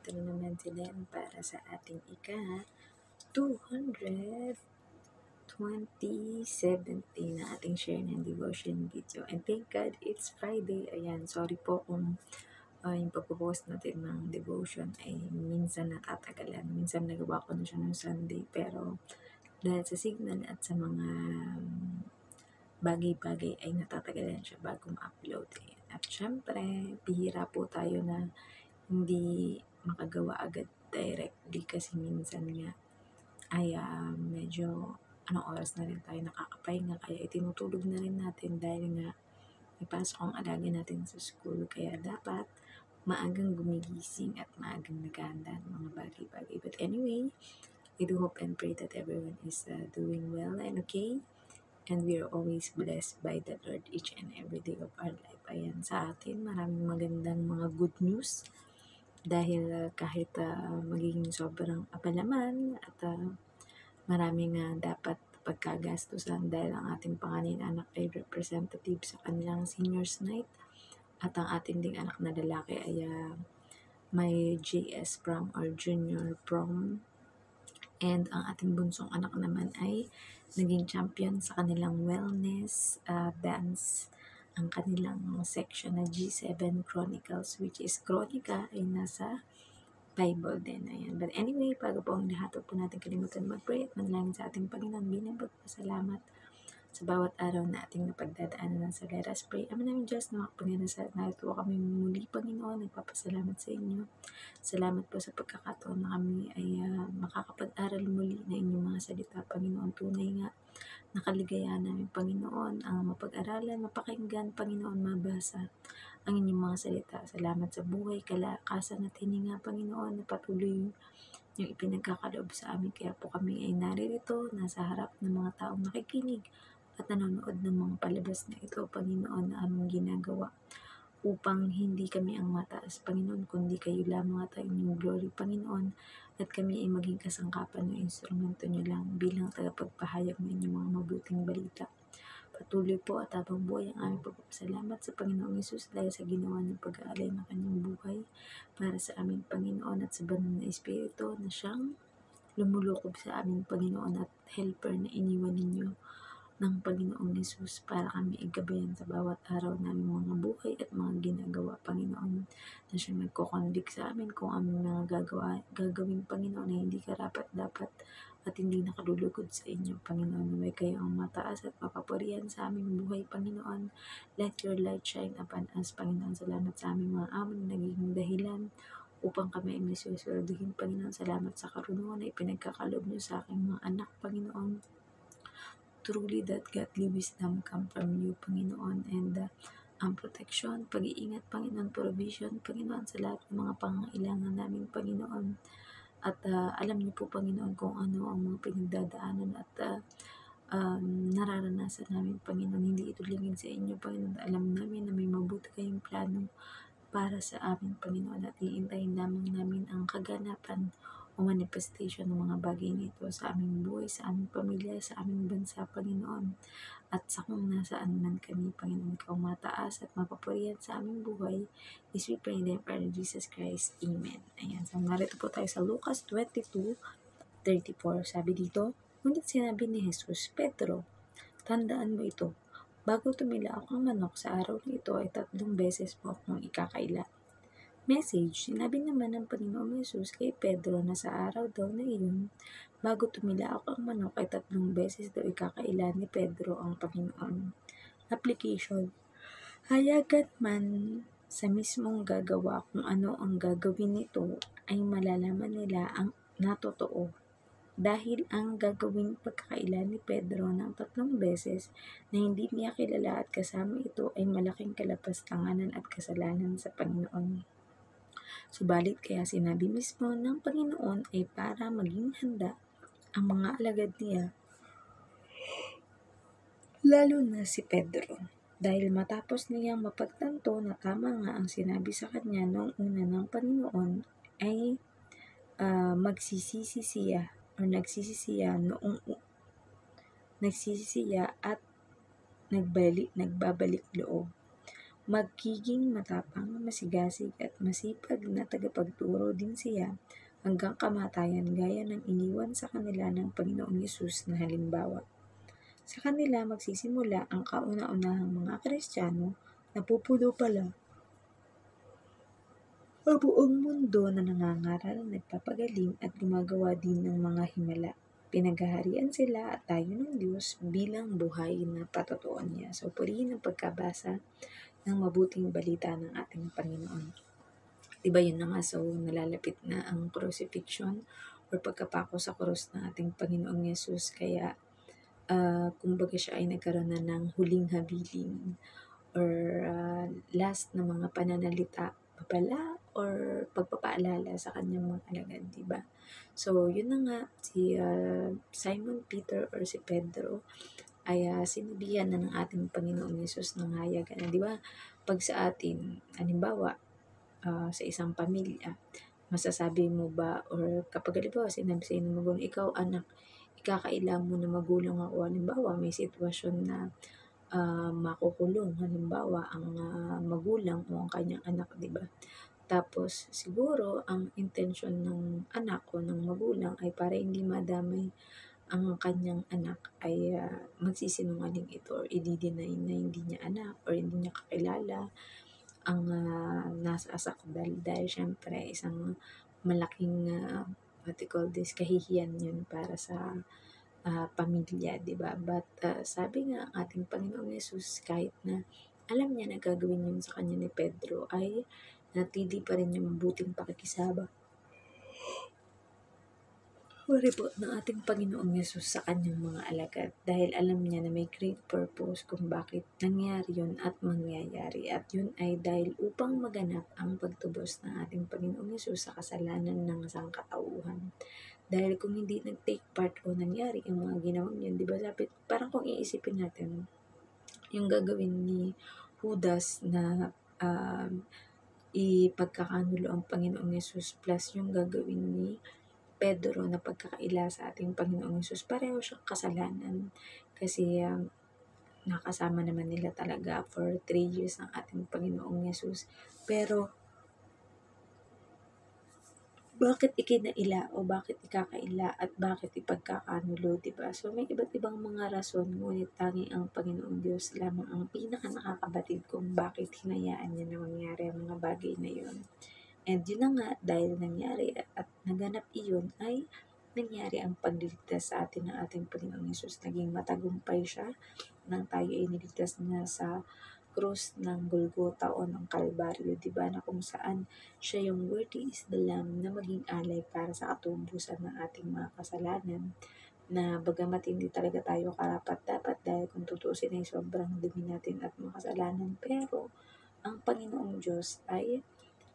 Nandito na naman si Len para sa ating ika-227 na ating share ng devotion video. And thank God, it's Friday. Ayan, sorry po kung yung pagpo-post natin ng devotion ay minsan natatagalan. Minsan nagawa ko na siya ng Sunday, pero dahil sa signal at sa mga bagay-bagay ay natatagalan siya bago ma-upload. At syempre, bihira po tayo na hindi makagawa agad directly kasi minsan nga ay medyo anong oras na rin tayo nakakapahinga, kaya itinutulog na rin natin dahil nga may pasok ang alaga natin sa school, kaya dapat maagang gumigising at maagang naghahanda ng mga bagay-bagay. But anyway, I do hope and pray that everyone is doing well and okay, and we are always blessed by the Lord each and every day of our life. Ayan, sa atin maraming magandang mga good news dahil kahit magiging sobrang apalaman at maraming dapat pagkagastusan dahil ang ating panganay na anak ay representative sa kanilang seniors night at ang ating ding anak na lalaki ay may JS prom or junior prom, and ang ating bunsong anak naman ay naging champion sa kanilang wellness dance, ang kanilang section na G7 Chronicles, which is Chronica ay nasa Bible din. Ayan. But anyway, bago po ang lahat, po natin kalimutan mag-pray at manalangin sa ating Panginoon bilang pagpasalamat sa bawat araw na ating napagdadaanan sa Let us pray. Ama namin Diyos na makapangyarihan sa lahat, narito kami muli, Panginoon, nagpapasalamat sa inyo. Salamat po sa pagkakataon na kami ay makakapag-aral muli na inyong mga salita, Panginoon. Tunay nga, nakaligayahan namin, Panginoon, ang mapag-aralan, mapakinggan, Panginoon, mabasa ang inyong mga salita. Salamat sa buhay, kalakasan at hininga, Panginoon, na patuloy yung ipinagkakaloob sa amin. Kaya po kami ay naririto, nasa harap ng mga taong nakikinig at nanonood ng mga palabas na ito, Panginoon, na aming ginagawa upang hindi kami ang mataas, Panginoon, kundi kayo lamang at ang inyong glory, Panginoon, at kami ay maging kasangkapan ng instrumento niyo lang bilang tagapagpahayag ng inyong mga mabuting balita. Patuloy po at habang buhay ang aming pagpapasalamat sa Panginoong Hesus dahil sa ginawa ng pag-aalay ng kanyang buhay para sa aming Panginoon at sa banal na Espiritu na siyang lumulukob sa aming Panginoon at helper na iniwan ninyo ng Panginoong Hesus para kami igabayan sa bawat araw namin mga buhay at mga ginagawa, Panginoon, na siyang nagko-convict sa amin kung aming mga gagawin, Panginoon, na hindi karapat-dapat at hindi nakalulugod sa inyo, Panginoon. Naway kayo ang mataas at mapapurihan sa aming buhay, Panginoon. Let your light shine upon us, Panginoon. Salamat sa aming mga amo na naging dahilan upang kami ay masusunduhin, Panginoon. Salamat sa karunungan na ipinagkakaloob niyo sa aking mga anak, Panginoon. Truly that godly wisdom come from you, Panginoon, and ang protection, pag-iingat, Panginoon, provision, Panginoon, sa lahat ng mga pangangailangan namin, Panginoon. At alam niyo po, Panginoon, kung ano ang mga pinagdadaanan at nararanasan namin, Panginoon. Hindi ito lingid sa inyo, Panginoon. Alam namin na may mabuti kayong plano para sa amin, Panginoon, at iintayin lamang namin ang kaganapan o manifestation ng mga bagay nito sa aming buhay, sa aming pamilya, sa aming bansa, Panginoon. At sa kung nasaan man kami, Panginoon, ikaw mataas at mapapurihan sa aming buhay. This we pray in the name of Jesus Christ. Amen. Ayan. So, narito po tayo sa Lucas 22:34. Sabi dito, ngunit sinabi ni Jesus, Pedro, tandaan mo ito. Bago tumilaok ang manok sa araw na ito ay 3 beses mo akong ikakaila. Message, sinabi naman ng Panginoong Hesus kay Pedro na sa araw daw na iyon, bago tumilaok ang manok ay 3 beses daw ikakaila ni Pedro ang Panginoon. Application, hayagan man sa mismong gagawa kung ano ang gagawin nito ay malalaman nila ang natotoo. Dahil ang gagawing pagkakaila ni Pedro ng 3 beses na hindi niya kilala at kasama ito ay malaking kalapastanganan at kasalanan sa Panginoon. Subalit kaya sinabi mismo ng Panginoon ay para maging handa ang mga alagad niya, lalo na si Pedro. Dahil matapos niyang mapagtanto na tama nga ang sinabi sa kanya noong una ng Panginoon, ay nagsisisiya at nagbabalik loob. Magiging matapang, masigasig at masipag na tagapagturo din siya hanggang kamatayan gaya ng iniwan sa kanila ng Panginoong Yesus na halimbawa. Sa kanila magsisimula ang kauna-unahang mga Kristiyano na pupuno pala ang buong mundo na nangangaral, nagpapagaling at gumagawa din ng mga himala. Pinaghaharian sila at tayo ng Diyos bilang buhay na patotoo niya. So, purihin ang pagkabasa ng mabuting balita ng ating Panginoon. Diba yun na nga, so nalalapit na ang crucifixion or pagkapako sa krus ng ating Panginoong Yesus. Kaya, kumbaga siya ay nagkaroon na ng huling habilin or last na mga pananalita, babala or pagpapaalala sa kanyang mga alagad, diba? So, yun na nga, si Simon Peter or si Pedro ay sinabihan na ng ating Panginoong Yesus ng hayagan na, diba? Pag sa atin, halimbawa, sa isang pamilya, masasabi mo ba or kapag halimbawa sinabi sa'yo ng magulang, ikaw anak, ikakailangan mo na magulang ako. Halimbawa, may sitwasyon na makukulong halimbawa ang magulang o ang kanyang anak, di ba? Tapos siguro ang intensyon ng anak o ng magulang ay para hindi madamay ang kanyang anak ay magsisinungaling ito or i-deny na hindi niya anak or hindi niya kakilala ang nasa sakdal dahil syempre isang malaking what you call this, kahihiyan yun para sa pamilya, di ba? But sabi nga ang ating Panginoong Yesus, kahit na alam niya na gagawin yun sa kanya ni Pedro, ay natili pa rin yung mabuting pakikisama report ng ating Panginoong Yesus sa kanyang mga alagad dahil alam niya na may great purpose kung bakit nangyari yun at mangyayari. At yun ay dahil upang maganap ang pagtubos ng ating Panginoong Yesus sa kasalanan ng sangkatauhan. Dahil kung hindi nag-take part o nangyari ang mga ginawang yun, di ba sabi, parang kung iisipin natin, yung gagawin ni Judas na ipagkakanulo ang Panginoong Yesus plus yung gagawin ni Pedro na pagkakaila sa ating Panginoong Yesus, pareho siyang kasalanan. Kasi nakasama naman nila talaga for 3 years ang ating Panginoong Yesus. Pero, bakit ikinaila o bakit ikakaila at bakit ipagkakanulo, diba? So, may iba't ibang mga rason, ngunit tanging ang Panginoong Diyos lamang ang pinaka nakakabatid kung bakit hinayaan niya na mangyari ang mga bagay na yun. And yun na nga, dahil nangyari at naganap iyon ay nangyari ang pagliligtas sa atin ng ating Panginoong Yesus. Naging matagumpay siya nang tayo ay niligtas na sa krus ng Golgota o ng Kalbaryo, diba? Na kung saan siya yung worthy is the Lamb na maging alay para sa katubusan ng ating mga kasalanan. Na bagamat hindi talaga tayo karapat-dapat dahil kung tutuusin ay sobrang dumi natin at makasalanan. Pero ang Panginoong Diyos ay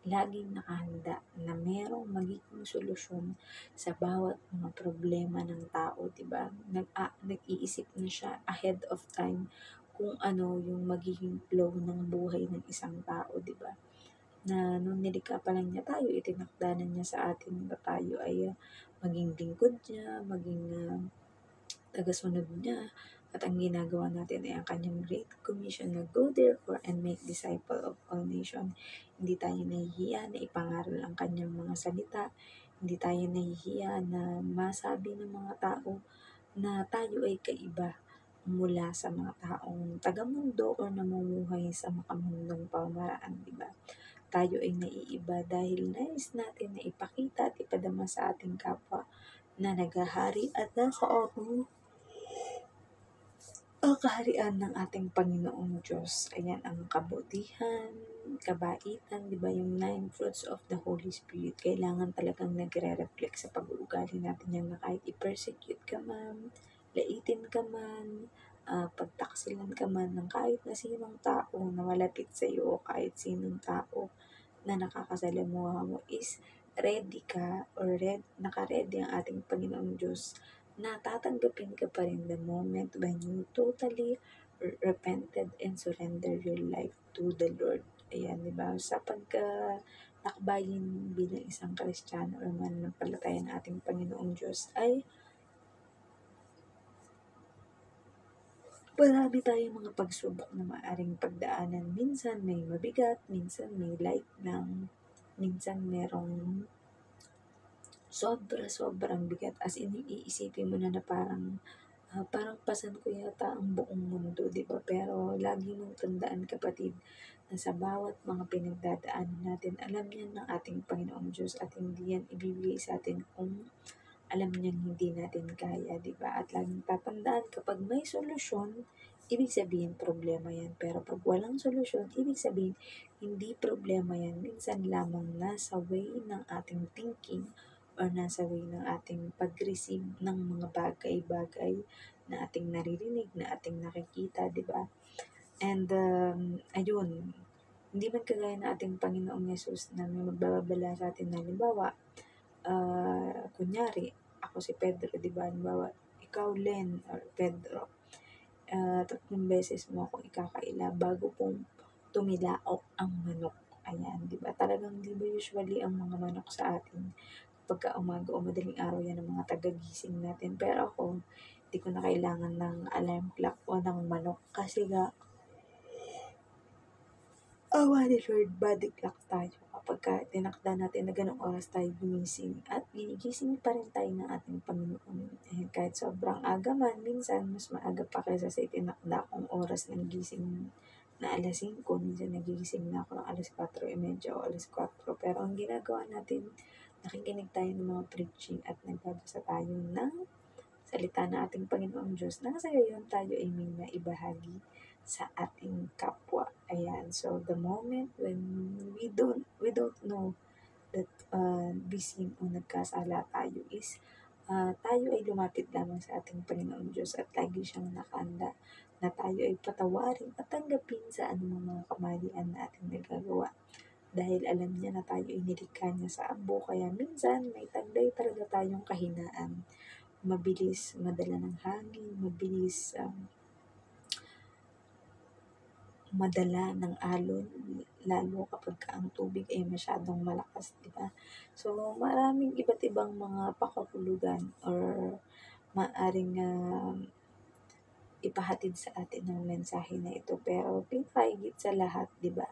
laging nakahanda na merong magiging solusyon sa bawat mga problema ng tao, diba? Nag-iisip na siya ahead of time kung ano yung magiging flow ng buhay ng isang tao, diba? Na nung nilikha pa lang niya tayo, itinakda na niya sa atin na tayo ay maging lingkod niya, maging tagasunod niya. At ang ginagawa natin ay ang kanyang great commission na go therefore and make disciple of all nations. Hindi tayo nahihiya na ipangaral ang kanyang mga salita. Hindi tayo nahihiya na masabi ng mga tao na tayo ay kaiba mula sa mga taong tagamundo o namumuhay sa makamundong pamaraan, di ba? Tayo ay naiiba dahil nais natin na ipakita at ipadama sa ating kapwa na naghahari at nasa atin ang kaharian ng ating Panginoong Diyos. Ayan ang kabutihan, kabaitan, di ba yung 9 fruits of the Holy Spirit. Kailangan talagang nagre-reflect sa pag-uugali natin yan na kahit i-persecute ka man, laitin ka man, pagtaksilan ka man ng kahit na sinong tao na malapit sa iyo o kahit sinong tao na nakakasalamuha mo is ready ka or naka-ready ang ating Panginoong Diyos na tatanggapin ka pa rin the moment when you totally repented and surrender your life to the Lord. Ayan, di ba? Sa pagka-lakbayin bilang isang Kristiyano o mananampalataya ng ating Panginoong Diyos ay Marami tayong mga pagsubok na maaaring pagdaanan. Minsan may mabigat, minsan may light lang, minsan merong sobrang bigat. As in, iisipin mo na parang pasan ko yata ang buong mundo, di ba? Pero lagi mong tandaan, kapatid, na sa bawat mga pinagdadaanan natin, alam yan ng ating Panginoong Diyos at hindi yan ibibigay sa atin kung alam niyang hindi natin kaya, di ba? At laging tatandaan, kapag may solusyon, ibig sabihin problema yan. Pero pag walang solusyon, ibig sabihin hindi problema yan. Minsan lamang nasa way ng ating thinking or nasa way ng ating pag-receive ng mga bagay-bagay na ating naririnig, na ating nakikita, di ba? And ayun, hindi man kagaya na ating Panginoong Yesus na may magbabala sa atin na halimbawa, kunyari, ako si Pedro, di ba? Halimbawa, ikaw, Len, or Pedro, 3 beses mo akong ikakaila bago pong tumilaok ang manok. Ayan, di ba? Talagang, di ba usually ang mga manok sa atin, pagka umaga o madaling araw, yan ang mga tagagising natin. Pero ako, di ko na kailangan ng alarm clock o ng manok kasi nga, awa ni Lord, body clock tayo kapag tinakda natin na ganong oras tayo gumising at ginigising pa rin tayo ng ating Panginoon. Eh, kahit sobrang aga man, minsan mas maaga pa kaysa sa itinakda kong oras ng gising na alas 5, minsan nagigising na ako ng alas 4:30 o alas 4. Pero ang ginagawa natin, nakikinig tayo ng mga preaching at nagbabasa tayo ng salita ng ating Panginoong Diyos na sa gayon tayo ay may maibahagi sa ating kapwa. Ayan. So, the moment when we don't know that busy o nagkasala tayo is tayo ay lumapit lamang sa ating Panginoong Diyos at lagi siyang nakahanda na tayo ay patawarin at tanggapin sa anumang mga kamalian na ating nagagawa. Dahil alam niya na tayo ay nilikha niya sa abo, kaya minsan may taglay talaga tayong kahinaan. Mabilis madala ng hangin, mabilis madala ng alon, lalo kapag ang tubig ay masyadong malakas, di ba? So, maraming iba't ibang mga pakahulugan or maaring ipahatid sa atin ng mensahe na ito. Pero pinakahigit sa lahat, di ba?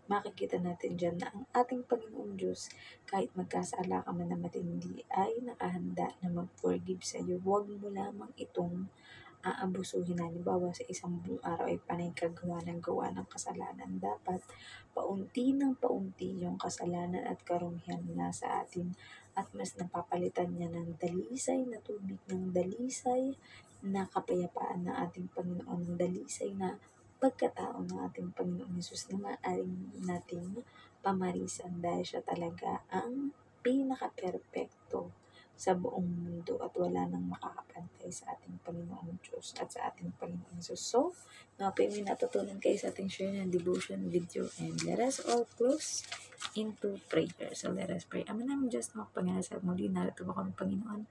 Makikita natin dyan na ang ating Panginoong Diyos, kahit magkasala ka man na matindi, ay nakahanda na mag-forgive sa iyo. Huwag mo lamang itong aabusuhin. Halimbawa, sa isang buong araw ay panay kagawa ng kasalanan. Dapat paunti ng paunti yung kasalanan at karumihan na sa atin at mas napapalitan niya ng dalisay na tubig, ng dalisay na kapayapaan ng ating Panginoon, ng dalisay na pagkatao ng ating Panginoong Hesus na maaaring nating pamarisan dahil siya talaga ang pinaka-perpekto sa buong mundo at wala nang makakapantay sa ating Panginoong Diyos at sa ating Panginoong Hesus. So, may natutunan kayo sa ating share ng devotion video, and let us all close into prayer. So, let us pray. Ama namin Diyos na makapangyari sa muli, narito po kami, Panginoon,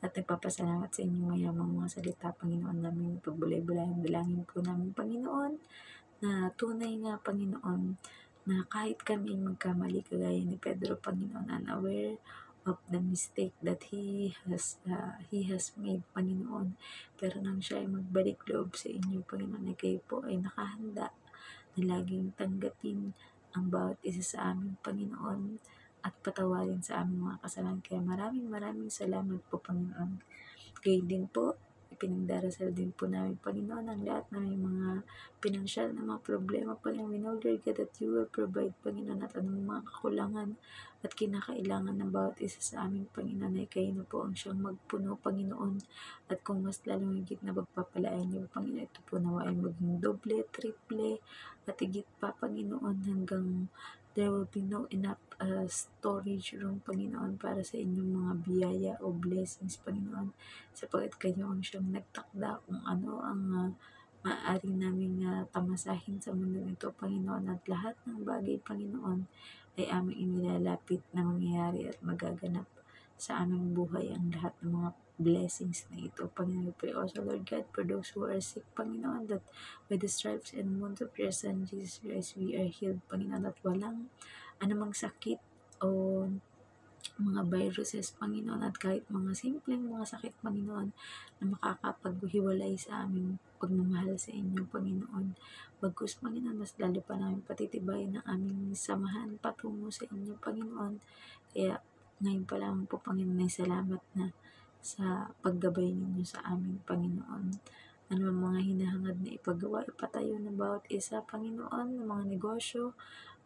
at nagpapasalamat sa inyong mayamang mga salita, Panginoon namin. Pagbulay-bulay ang dalangin po namin, Panginoon, na tunay nga, Panginoon, na kahit kami magkamali kagaya ni Pedro, Panginoon, unaware of the mistake that he has made, Panginoon. Pero nang siya ay magbalik loob sa inyo, Panginoon, ay kayo po ay nakahanda na laging tanggapin ang bawat isa sa amin, Panginoon, at patawarin sa aming mga kasalanan. Kaya maraming salamat po, Panginoon. Gayon din po, ipinagdarasal din po namin, Panginoon, ang lahat na may mga pinansyal na mga problema, Panginoon. We know, Lord God, that you will provide, Panginoon, at anong mga kakulangan at kinakailangan ng bawat isa sa aming, Panginoon, ay kayo na po ang siyang magpuno, Panginoon. At kung mas lalong higit na pagpapalain niyo, Panginoon, ito po nawa ay maging doble, triple, at higit pa, Panginoon, hanggang there will be no enough storage room, Panginoon, para sa inyong mga biyaya o blessings, Panginoon, sapagkat kayo ang siyang nagtakda kung ano ang maaari naming tamasahin sa mundo ito, Panginoon, at lahat ng bagay, Panginoon, ay aming inilalapit na mangyayari at magaganap sa aming buhay ang lahat ng mga blessings na ito, Panginoon. We pray also, Lord God, for those who are sick, Panginoon, that by the stripes and wounds of your Son, Jesus Christ, we are healed, Panginoon, at walang anumang sakit o mga viruses, Panginoon, at kahit mga simpleng mga sakit, Panginoon, na makakapaghiwalay sa aming pagmamahal sa inyo, Panginoon. Bagkus, Panginoon, mas lalo pa namin patitibayin ang aming samahan patungo sa inyo, Panginoon. Kaya ngayon pa lang po, Panginoon, ay salamat na sa paggabay ninyo sa amin, Panginoon. Ano ang mga hinahangad na ipagawa, ipatayo ng bawat isa, Panginoon, ng mga negosyo,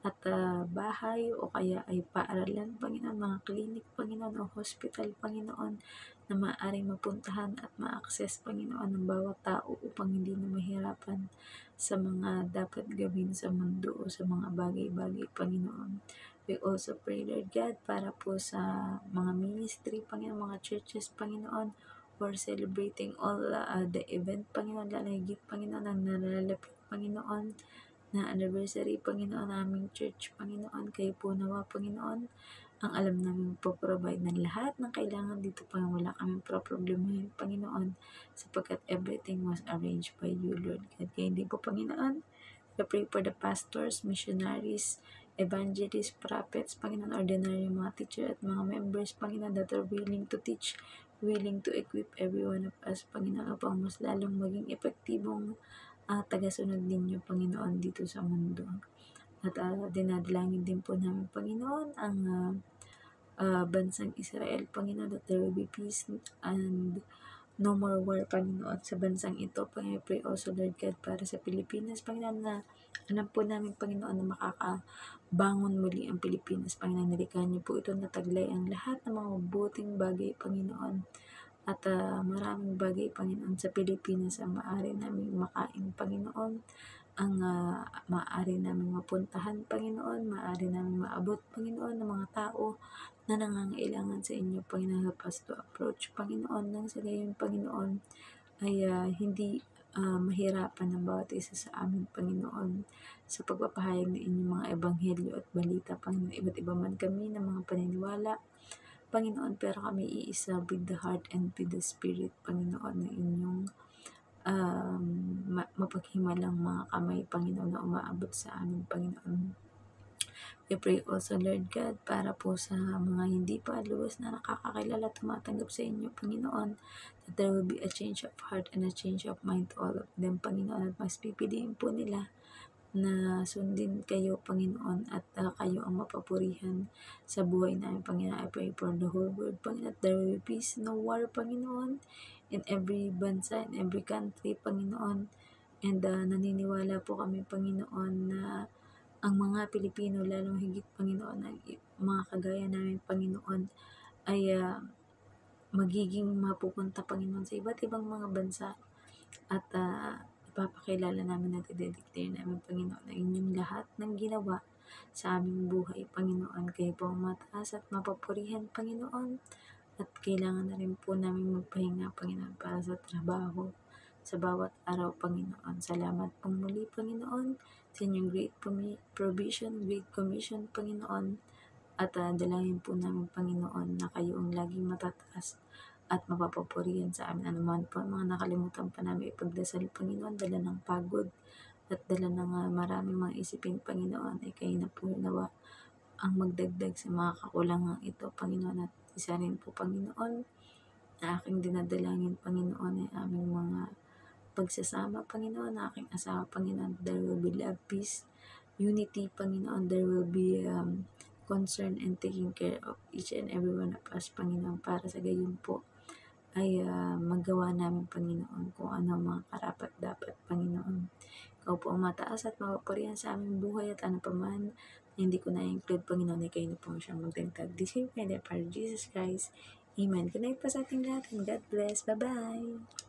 at bahay o kaya ay paaralan, Panginoon, mga clinic, Panginoon, o hospital, Panginoon, na maaaring mapuntahan at ma-access, Panginoon, ng bawat tao upang hindi na mahirapan sa mga dapat gawin sa mundo o sa mga bagay-bagay, Panginoon. We also pray, Lord God, para po sa mga ministry, Panginoon, mga churches, Panginoon, for celebrating all the event, Panginoon, lalo higit, Panginoon, ang nalalapit, Panginoon, na anniversary, Panginoon, aming church, Panginoon. Kayo po nawa, Panginoon, ang alam namin po provide ng lahat ng kailangan dito, Panginoon. Wala kaming problemahin, Panginoon, sapagkat everything was arranged by you, Lord God. Kaya hindi po, Panginoon, we pray for the pastors, missionaries, evangelists, prophets, Panginoon, ordinary mga teacher at mga members, Panginoon, that are willing to teach, willing to equip every one of us, Panginoon, upang mas lalong maging epektibong tagasunod ninyo, Panginoon, dito sa mundo. At dinadalangin din po namin, Panginoon, ang bansang Israel, Panginoon, that there will be peace and no more war, Panginoon, sa bansang ito. Panginoon, pray also, Lord God, para sa Pilipinas, Panginoon, na alam po namin, Panginoon, na makakabangon muli ang Pilipinas, Panginoon. Nalikan niyo po ito na taglay ang lahat ng mga mabuting bagay, Panginoon. At maraming bagay, Panginoon, sa Pilipinas ang maaari namin makain, Panginoon. Ang maaari namin mapuntahan, Panginoon. Maaari namin maabot, Panginoon, ng mga tao na nangangailangan sa inyo, Panginoon. Help us to approach, Panginoon, nang sa gayon, Panginoon, ay hindi mahirapan ng bawat isa sa amin, Panginoon, sa pagpapahayag ng inyong mga ebanghelyo at balita, Panginoon. Iba't iba man kami ng mga paniniwala, Panginoon, pero kami iisa with the heart and with the spirit, Panginoon, na inyong mapaghimalang mga kamay, Panginoon, na umaabot sa amin, Panginoon. We pray also, Lord God, para po sa mga hindi pa luwas na nakakakilala, tumatanggap sa inyo, Panginoon, that there will be a change of heart and a change of mind to all of them, Panginoon, at mas pipiliin po nila na sundin kayo, Panginoon, at kayo ang mapapurihan sa buhay namin, Panginoon. I pray for the whole world, Panginoon, that there will be peace, no war, Panginoon, in every bansa, in every country, Panginoon. And naniniwala po kami, Panginoon, na ang mga Pilipino, lalong higit, Panginoon, ang mga kagaya namin, Panginoon, ay magiging mapupunta, Panginoon, sa iba't ibang mga bansa, at ipapakilala namin at i-declare namin, Panginoon, ang inyong lahat ng ginawa sa aming buhay, Panginoon. Kayo po mataas at mapapurihan, Panginoon, at kailangan na rin po namin magpahinga, Panginoon, para sa trabaho sa bawat araw, Panginoon. Salamat pong muli, Panginoon, sa inyong great provision, great commission, Panginoon, at dalangin po namin, Panginoon, na kayo ang laging matataas at mapapapurihan sa amin. Anuman po mga nakalimutan pa namin ipagdasal, Panginoon, dala ng pagod at dala ng maraming mga isipin, Panginoon, ay kayo na po nawa ang magdagdag sa mga kakulangang ito, Panginoon. At isa rin po, Panginoon, na aking dinadalangin, Panginoon, ay aming mga pagsasama, Panginoon, na aking asawa, Panginoon. There will be love, peace, unity, Panginoon. There will be concern and taking care of each and every one of us, Panginoon, para sa gayon po ay magawa namin, Panginoon, kung ano mga karapat-dapat, Panginoon. Ikaw po ang mataas at mapapurihan sa aming buhay, at ano pa man na hindi ko na-include, Panginoon, ay kayo na po siyang magdagdag. This is my dear Father Jesus Christ. Amen. Good night po sa ating lahat, and God bless. Bye-bye!